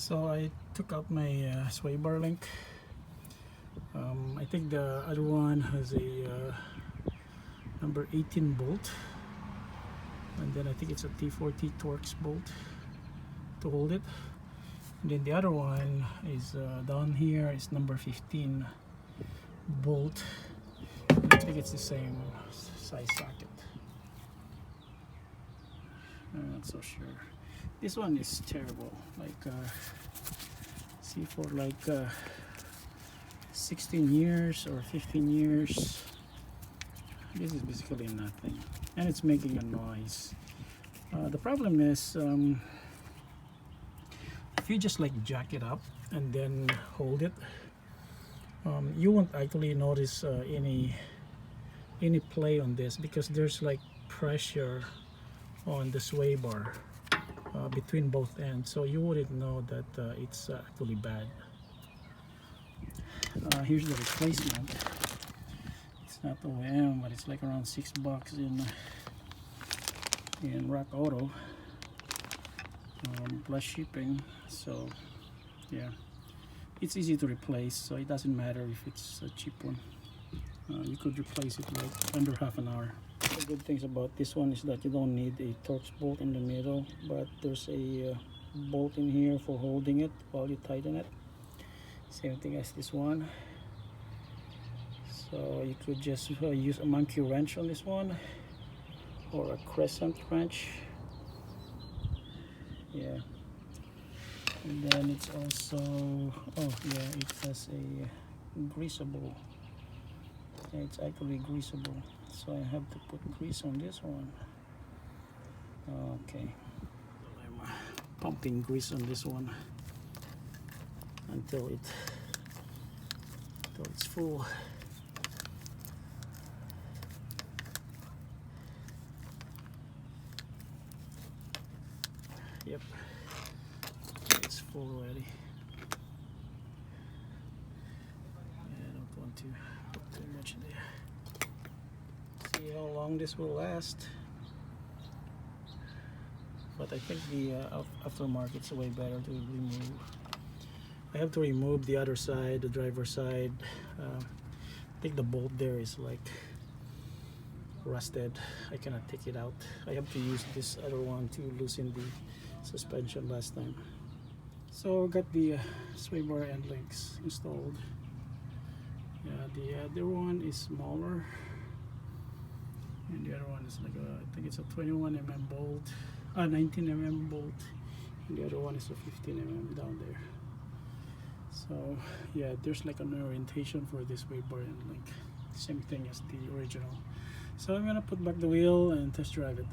So I took out my sway bar link. I think the other one has a number 18 bolt, and then I think it's a T40 torx bolt to hold it, and then the other one is down here is number 15 bolt. I think it's the same size socket. I'm not so sure. This one is terrible, like see, for like 16 years or 15 years this is basically nothing, and it's making a noise. The problem is if you just like jack it up and then hold it, you won't actually notice any play on this, because there's like pressure on the sway bar between both ends, so you wouldn't know that it's actually bad. Here's the replacement. It's not OEM, but it's like around $6 in RockAuto, plus shipping. So yeah, it's easy to replace, so it doesn't matter if it's a cheap one. You could replace it like under half an hour. The good things about this one is that you don't need a torx bolt in the middle, but there's a bolt in here for holding it while you tighten it. Same thing as this one. So you could just use a monkey wrench on this one, or a crescent wrench. Yeah. And then it's also, oh yeah, it has a greasable. Yeah, it's actually greasable, so I have to put grease on this one. Okay, I'm pumping grease on this one until it's full. Yep, it's full already. I don't want to put too much in there. See how long this will last. But I think the aftermarket's way better to remove. I have to remove the other side, the driver's side. I think the bolt there is like rusted. I cannot take it out. I have to use this other one to loosen the suspension last time. So got the sway bar end links installed. Yeah, the other one is smaller, and the other one is like I think it's a 21mm bolt, 19mm bolt, and the other one is a 15mm down there. So yeah, there's like an orientation for this sway bar end link, same thing as the original. So I'm gonna put back the wheel and test drive it.